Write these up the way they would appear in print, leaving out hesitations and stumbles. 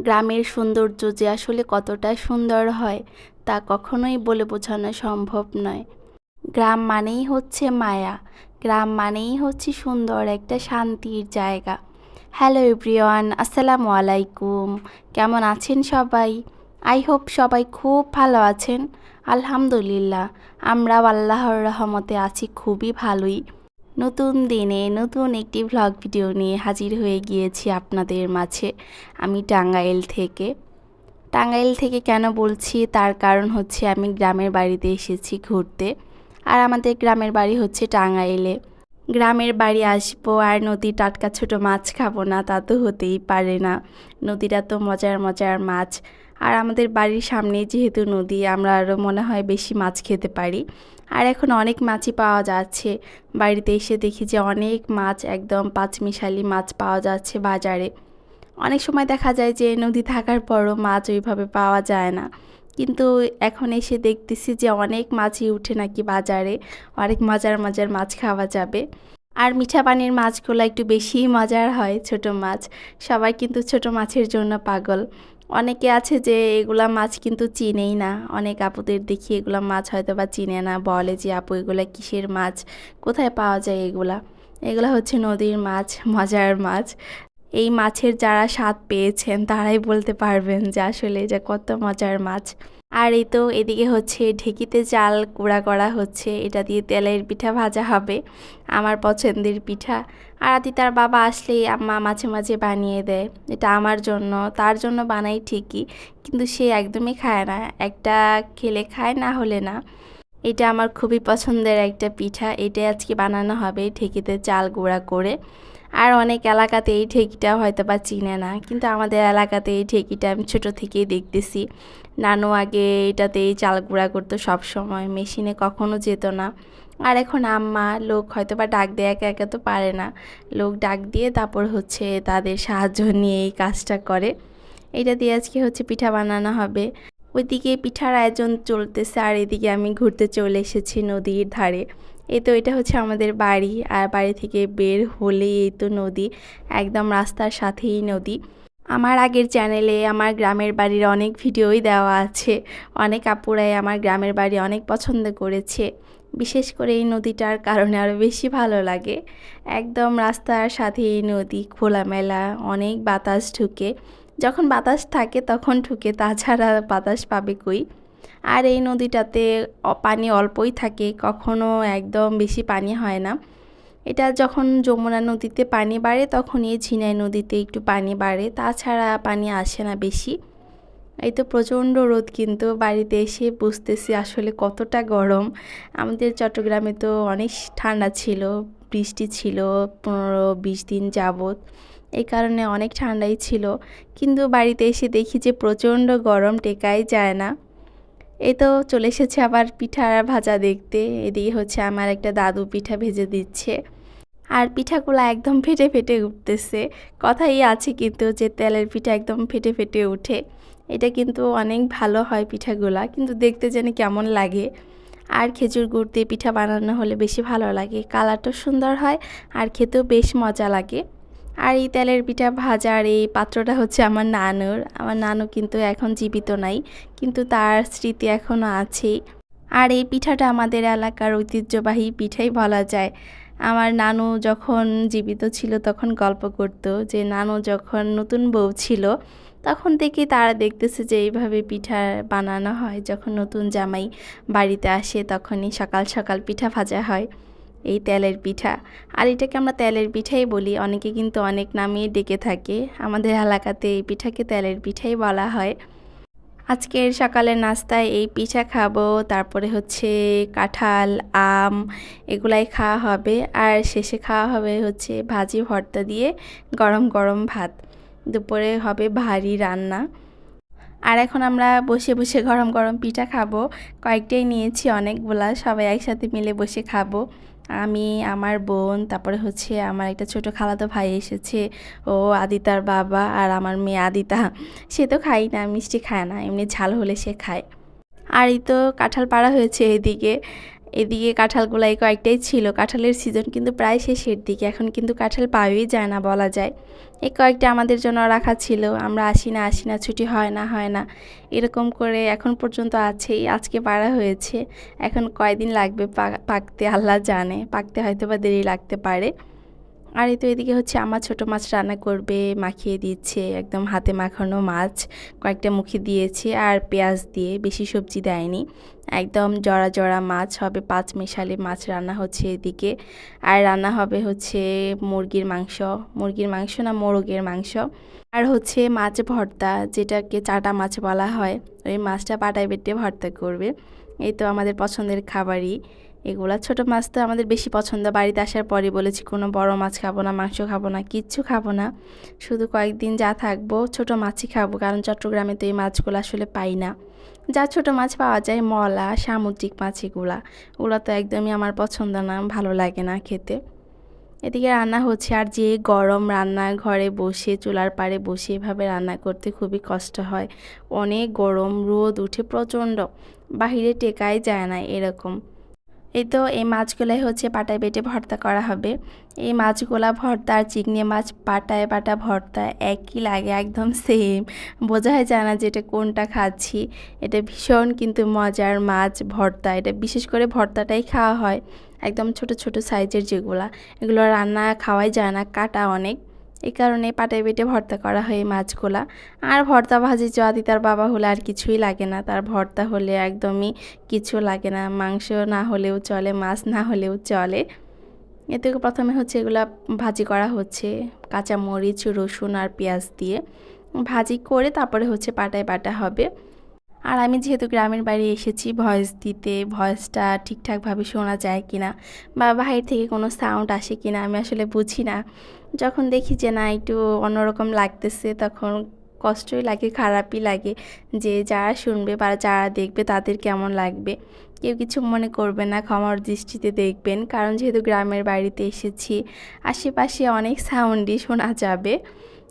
গ্রামের সৌন্দর্য যে আসলে কতটা সুন্দর হয় তা কখনোই বলে বোঝানো সম্ভব নয়। গ্রাম মানেই হচ্ছে মায়া, গ্রাম মানেই হচ্ছে সুন্দর একটা শান্তির জায়গা। হ্যালো এভরিওয়ান, আসসালামু আলাইকুম। কেমন আছেন সবাই? আই হোপ সবাই খুব ভালো আছেন। আলহামদুলিল্লাহ, আমরাও আল্লাহর রহমতে আছি খুবই ভালোই। নতুন দিনে নতুন একটি ভ্লগ ভিডিও নিয়ে হাজির হয়ে গিয়েছি আপনাদের মাঝে। আমি টাঙ্গাইল থেকে কেন বলছি তার কারণ হচ্ছে আমি গ্রামের বাড়িতে এসেছি ঘুরতে। আর আমাদের গ্রামের বাড়ি হচ্ছে টাঙ্গাইলে। গ্রামের বাড়ি আসবো আর নদীর টাটকা ছোট মাছ খাবো না, তা তো হতেই পারে না। নদীটা তো মজার মজার মাছ। আর আমাদের বাড়ির সামনেই যেহেতু নদী, আমরা আরও মনে হয় বেশি মাছ খেতে পারি। আর এখন অনেক মাছই পাওয়া যাচ্ছে। বাড়িতে এসে দেখি যে অনেক মাছ, একদম পাঁচমিশালি মাছ পাওয়া যাচ্ছে বাজারে। অনেক সময় দেখা যায় যে নদী থাকার পরও মাছ ওইভাবে পাওয়া যায় না, কিন্তু এখন এসে দেখতেছি যে অনেক মাছই উঠে নাকি বাজারে। অনেক মজার মজার মাছ খাওয়া যাবে। আর মিঠা পানির মাছগুলো একটু বেশিই মজার হয়, ছোট মাছ। সবাই কিন্তু ছোট মাছের জন্য পাগল। অনেকে আছে যে এগুলা মাছ কিন্তু চিনেই না। অনেক আপুদের দেখি এগুলা মাছ হয়তো বা চিনে না, বলে যে আপু এগুলা কিসের মাছ, কোথায় পাওয়া যায় এগুলা। এগুলা হচ্ছে নদীর মাছ, মজার মাছ। এই মাছের যারা স্বাদ পেয়েছেন তারাই বলতে পারবেন যে আসলে এটা কত মজার মাছ। আর এই তো এদিকে হচ্ছে ঢেঁকিতে চাল গুঁড়া করা হচ্ছে, এটা দিয়ে তেলের পিঠা ভাজা হবে, আমার পছন্দের পিঠা। আর আদি তার বাবা আসলেই আম্মা মাঝে মাঝে বানিয়ে দেয়, এটা আমার জন্য, তার জন্য বানাই ঠিকই, কিন্তু সে একদমই খায় না। একটা খেলে খায়, না হলে না। এটা আমার খুবই পছন্দের একটা পিঠা, এটাই আজকে বানানো হবে ঢেঁকিতে চাল গুঁড়া করে। আর অনেক এলাকাতে এই ঢেঁকিটা হয়তো বা চিনে না, কিন্তু আমাদের এলাকাতে এই ঢেঁকিটা আমি ছোটো থেকেই দেখতেছি। নানু আগে এটাতেই চাল গুঁড়া করতো সব সময়, মেশিনে কখনো যেত না। আর এখন আম্মা লোক হয়তো বা ডাক দিয়ে, একা একা তো পারে না, লোক ডাক দিয়ে তারপর হচ্ছে তাদের সাহায্য নিয়ে এই কাজটা করে। এটা দিয়ে আজকে হচ্ছে পিঠা বানানো হবে। ওইদিকে পিঠার আয়োজন চলতেছে আর এদিকে আমি ঘুরতে চলে এসেছি নদীর ধারে। এই তো এটা হচ্ছে আমাদের বাড়ি, আর বাড়ি থেকে বের হলেই এই তো নদী, একদম রাস্তার সাথেই নদী। আমার আগের চ্যানেলে আমার গ্রামের বাড়ির অনেক ভিডিওই দেওয়া আছে। অনেক আপুরাই আমার গ্রামের বাড়ি অনেক পছন্দ করেছে, বিশেষ করে এই নদীটার কারণে আরও বেশি ভালো লাগে। একদম রাস্তার সাথেই নদী, খোলামেলা, অনেক বাতাস ঢুকে। যখন বাতাস থাকে তখন ঢুকে, তাছাড়া বাতাস পাবে কই। আর এই নদীটাতে পানি অল্পই থাকে, কখনো একদম বেশি পানি হয় না। এটা যখন যমুনা নদীতে পানি বাড়ে তখনই ঝিনাই নদীতে একটু পানি বাড়ে, তাছাড়া পানি আসে না বেশি। এই তো প্রচণ্ড রোদ, কিন্তু বাড়িতে এসে বুঝতেছি আসলে কতটা গরম। আমাদের চট্টগ্রামে তো অনেক ঠান্ডা ছিল, বৃষ্টি ছিল 15-20 দিন যাবৎ, এই কারণে অনেক ঠান্ডাই ছিল। কিন্তু বাড়িতে এসে দেখি যে প্রচণ্ড গরম, টেকাই যায় না। এই তো চলে এসেছে আবার পিঠা ভাজা দেখতে। এদিকে হচ্ছে আমার একটা দাদু পিঠা ভেজে দিচ্ছে, আর পিঠাগুলো একদম ফেটে ফেটে উঠতেছে। কথাই আছে কিন্তু যে তেলের পিঠা একদম ফেটে ফেটে উঠে, এটা কিন্তু অনেক ভালো হয় পিঠাগুলা, কিন্তু দেখতে জানি কেমন লাগে। আর খেজুর গুড় দিয়ে পিঠা বানানো হলে বেশি ভালো লাগে, কালারটাও সুন্দর হয় আর খেতেও বেশ মজা লাগে। আর এই তেলের পিঠা ভাজার এই পাত্রটা হচ্ছে আমার নানুর। আমার নানু কিন্তু এখন জীবিত নাই, কিন্তু তার স্মৃতি এখনও আছেই। আর এই পিঠাটা আমাদের এলাকার ঐতিহ্যবাহী পিঠাই বলা যায়। আমার নানু যখন জীবিত ছিল তখন গল্প করতো যে নানু যখন নতুন বউ ছিল তখন থেকে তারা দেখতেছে যে এইভাবে পিঠা বানানো হয়, যখন নতুন জামাই বাড়িতে আসে তখনই সকাল সকাল পিঠা ভাজা হয়, এই তেলের পিঠা। আর এটাকে আমরা তেলের পিঠাই বলি, অনেকে কিন্তু অনেক নামে ডেকে থাকে। আমাদের এলাকাতে এই পিঠাকে তেলের পিঠাই বলা হয়। আজকের সকালের নাস্তায় এই পিঠা খাবো, তারপরে হচ্ছে কাঁঠাল, আম, এগুলাই খাওয়া হবে। আর শেষে খাওয়া হবে হচ্ছে ভাজি ভর্তা দিয়ে গরম গরম ভাত। দুপুরে হবে ভারী রান্না। আর এখন আমরা বসে বসে গরম গরম পিঠা খাবো। কয়েকটাই নিয়েছি, অনেকগুলা, সবাই একসাথে মিলে বসে খাবো। আমি, আমার বোন, তারপরে হচ্ছে আমার একটা ছোট খালাতো ভাই এসেছে, ও আদিতার বাবা, আর আমার মেয়ে আদিতা। সে তো খাই না, মিষ্টি খায় না, এমনি ঝাল হলে সে খায়। আর এই তো কাঁঠাল পাড়া হয়েছে এদিকে। এদিকে কাঁঠালগুলাই কয়েকটাই ছিল, কাঁঠালের সিজন কিন্তু প্রায় শেষের দিকে, এখন কিন্তু কাঁঠাল পাওয়াই যায় না বলা যায়। এই কয়েকটা আমাদের জন্য রাখা ছিল, আমরা আসি না ছুটি হয় না এরকম করে এখন পর্যন্ত আছেই। আজকে পাড়া হয়েছে, এখন কয়দিন লাগবে পাকতে আল্লাহ জানে, পাকতে হয়তো বা দেরি লাগতে পারে। আর এই তো এদিকে হচ্ছে আমার ছোটো মাছ রান্না করবে, মাখিয়ে দিচ্ছে একদম হাতে মাখানো মাছ, কয়েকটা মুখে দিয়েছে আর পেঁয়াজ দিয়ে, বেশি সবজি দেয়নি, একদম জড়া জড়া মাছ হবে, 5 মিশালি মাছ রান্না হচ্ছে এদিকে। আর রান্না হবে হচ্ছে মুরগির মাংস না মোরগের মাংস, আর হচ্ছে মাছ ভর্তা, যেটাকে চাটা মাছ বলা হয়, ওই মাছটা পাটায় বেটে ভর্তা করবে। এই তো আমাদের পছন্দের খাবারই এগুলা। ছোট মাছ তো আমাদের বেশি পছন্দ, বাড়িতে আসার পরে বলেছি কোনো বড় মাছ খাবো না, মাংস খাবো না, কিচ্ছু খাবো না, শুধু কয়েকদিন যা থাকবো ছোট মাছই খাবো, কারণ চট্টগ্রামে তো এই মাছগুলো আসলে পাই না। যা ছোট মাছ পাওয়া যায় মলা, সামুদ্রিক মাছ, ওগুলো তো একদমই আমার পছন্দ না, ভালো লাগে না খেতে। এদিকে রান্না হচ্ছে, আর যে গরম, রান্নাঘরে বসে চুলার পাড়ে বসে এভাবে রান্না করতে খুবই কষ্ট হয়, অনেক গরম, রোদ উঠে প্রচণ্ড, বাহিরে টেকাই যায় না এরকম। এই তো এই মাছগুলাই হচ্ছে পাটায় বেটে ভর্তা করা হবে। এই মাছগুলা ভর্তা আর চিংড়ি মাছ পাটায় বাটা ভর্তা একই লাগে, একদম সেম, বোঝাই যায় না যে এটা কোনটা খাচ্ছি। এটা ভীষণ কিন্তু মজার মাছ ভর্তা, এটা বিশেষ করে ভর্তাটাই খাওয়া হয়, একদম ছোট ছোট সাইজের যেগুলা, এগুলো রান্না খাওয়াই যায় না, কাটা অনেক, এই কারণে পাটায় বেটে ভর্তা করা হয় এই মাছগুলা। আর ভর্তা ভাজি যদি তার বাবা হলে আর কিছুই লাগে না, তার ভর্তা হলে একদমই কিছু লাগে না, মাংস না হলেও চলে, মাছ না হলেও চলে। এতে প্রথমে হচ্ছে এগুলা ভাজি করা হচ্ছে, কাঁচা মরিচ, রসুন আর পেঁয়াজ দিয়ে ভাজি করে তারপরে হচ্ছে পাটায় বাটা হবে। আর আমি যেহেতু গ্রামের বাড়ি এসেছি ভয়েস দিতে, ভয়েসটা ঠিকঠাকভাবে শোনা যায় কিনা বা বাহির থেকে কোনো সাউন্ড আসে কিনা আমি আসলে বুঝি না। যখন দেখি যে না একটু অন্যরকম লাগতেছে, তখন কষ্টই লাগে, খারাপই লাগে, যে যারা শুনবে বা যারা দেখবে তাদের কেমন লাগবে। কেউ কিছু মনে করবে না, ক্ষমার দৃষ্টিতে দেখবেন, কারণ যেহেতু গ্রামের বাড়িতে এসেছি, আশেপাশে অনেক সাউন্ডই শোনা যাবে,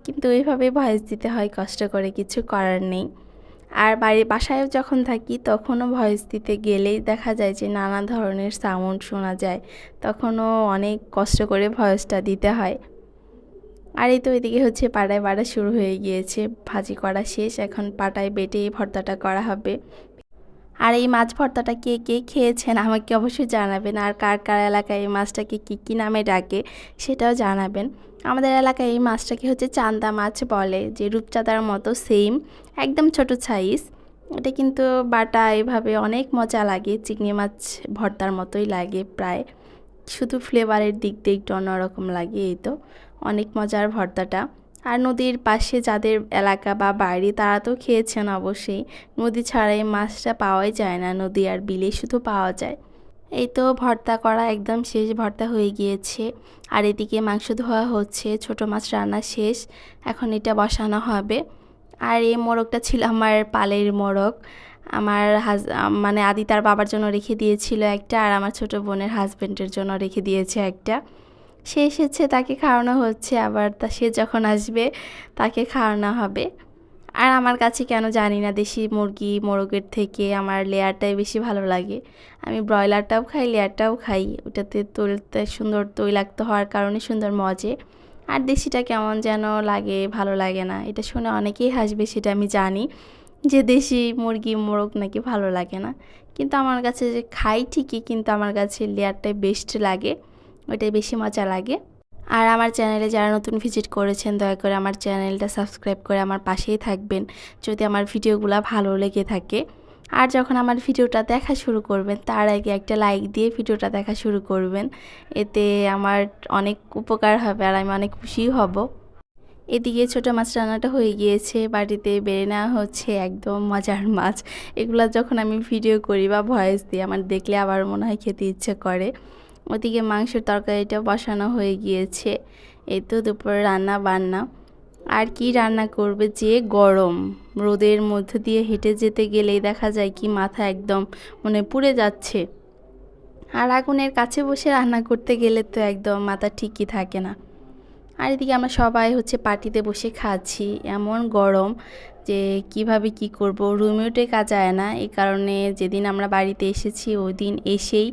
কিন্তু এইভাবে ভয়েস দিতে হয় কষ্ট করে, কিছু করার নেই। আর বাসায়ও যখন থাকি তখনও ভয়েস দিতে গেলেই দেখা যায় যে নানা ধরনের সাউন্ড শোনা যায়, তখনও অনেক কষ্ট করে ভয়েসটা দিতে হয়। আর এই তো এদিকে হচ্ছে পাটায় বাটা শুরু হয়ে গিয়েছে, ভাজি করা শেষ, এখন পাটায় বেটে এই ভর্তাটা করা হবে। আর এই মাছ ভর্তাটা কে কে খেয়েছেন আমাকে অবশ্যই জানাবেন, আর কার কার এলাকায় এই মাছটাকে কী কী নামে ডাকে সেটাও জানাবেন। আমাদের এলাকায় এই মাছটাকে হচ্ছে চান্দা মাছ বলে, যে রূপচাঁদার মতো সেম, একদম ছোট সাইজ। এটা কিন্তু বাটা এভাবে অনেক মজা লাগে, চিংড়ি মাছ ভর্তার মতোই লাগে প্রায়, শুধু ফ্লেভারের দিক দিয়ে একটু অন্যরকম লাগে। এই তো অনেক মজার ভর্তাটা। আর নদীর পাশে যাদের এলাকা বা বাড়ি তারা তো খেয়েছেন অবশ্যই, নদী ছাড়া এই মাছটা পাওয়াই যায় না, নদী আর বিলে শুধু পাওয়া যায়। এই তো ভর্তা করা একদম শেষ, ভর্তা হয়ে গিয়েছে, আর এদিকে মাংস ধোয়া হচ্ছে, ছোট মাছ রান্না শেষ, এখন এটা বসানো হবে। আর এই মোরগটা ছিল আমার পালের মোরগ, আমার মানে আদি তার বাবার জন্য রেখে দিয়েছিল একটা, আর আমার ছোট বোনের হাজব্যান্ডের জন্য রেখে দিয়েছে একটা। সে এসেছে, তাকে খাওয়ানো হচ্ছে, আবার সে যখন আসবে তাকে খাওয়ানো হবে। আর আমার কাছে কেন জানি না দেশি মুরগি মোরগের থেকে আমার লেয়ারটাই বেশি ভালো লাগে। আমি ব্রয়লারটাও খাই, লেয়ারটাও খাই, ওটাতে তুলতে সুন্দর তৈলাক্ত হওয়ার কারণে সুন্দর মজে। আর দেশিটা কেমন যেন লাগে, ভালো লাগে না, এটা শুনে অনেকেই হাসবে, সেটা আমি জানি, যে দেশি মুরগি মোরগ নাকি ভালো লাগে না, কিন্তু আমার কাছে যে খাই ঠিকই, কিন্তু আমার কাছে লেয়ারটাই বেস্ট লাগে, ওইটাই বেশি মজা লাগে। আর আমার চ্যানেলে যারা নতুন ভিজিট করেছেন দয়া করে আমার চ্যানেলটা সাবস্ক্রাইব করে আমার পাশেই থাকবেন যদি আমার ভিডিওগুলো ভালো লেগে থাকে। আর যখন আমার ভিডিওটা দেখা শুরু করবেন তার আগে একটা লাইক দিয়ে ভিডিওটা দেখা শুরু করবেন, এতে আমার অনেক উপকার হবে আর আমি অনেক খুশিই হব। এদিকে ছোটো মাছ রান্নাটা হয়ে গিয়েছে, বাড়িতে বেড়ে নেওয়া হচ্ছে একদম মজার মাছ। এগুলো যখন আমি ভিডিও করি বা ভয়েস দিই আমার দেখলে আবার মনে হয় খেতে ইচ্ছে করে। ওদিকে মাংসের তরকারিটা বসানো হয়ে গিয়েছে, এই তো দুপুরে রান্না বান্না। আর কি রান্না করবে, যে গরম, রোদের মধ্যে দিয়ে হেঁটে যেতে গেলেই দেখা যায় কি মাথা একদম মানে পুড়ে যাচ্ছে, আর আগুনের কাছে বসে রান্না করতে গেলে তো একদম মাথা ঠিকই থাকে না। আর এদিকে আমরা সবাই হচ্ছে পার্টিতে বসে খাচ্ছি। এমন গরম যে কিভাবে কি করব, রুমে উঠে কাজ যায় না। এই কারণে যেদিন আমরা বাড়িতে এসেছি ওই দিন এসেই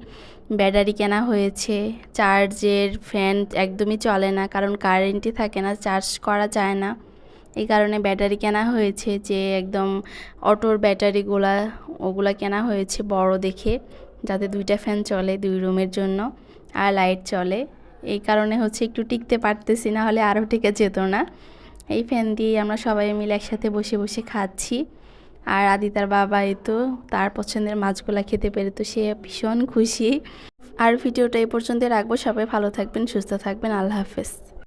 ব্যাটারি কেনা হয়েছে। চার্জের ফ্যান একদমই চলে না, কারণ কারেন্টই থাকে না, চার্জ করা যায় না। এই কারণে ব্যাটারি কেনা হয়েছে, যে একদম অটোর ব্যাটারিগুলা, ওগুলা কেনা হয়েছে বড় দেখে, যাতে 2টা ফ্যান চলে 2 রুমের জন্য, আর লাইট চলে। এই কারণে হচ্ছে একটু টিকতে পারতেছি, না হলে আরও টিকে যেত না। এই ফ্যান দিয়ে আমরা সবাই মিলে একসাথে বসে বসে খাচ্ছি। আর আদিতার বাবা এই তো তার পছন্দের মাছগুলা খেতে পেরে তো সে ভীষণ খুশি। আর ভিডিওটা এই পর্যন্ত রাখবো। সবাই ভালো থাকবেন, সুস্থ থাকবেন। আল্লাহ হাফেজ।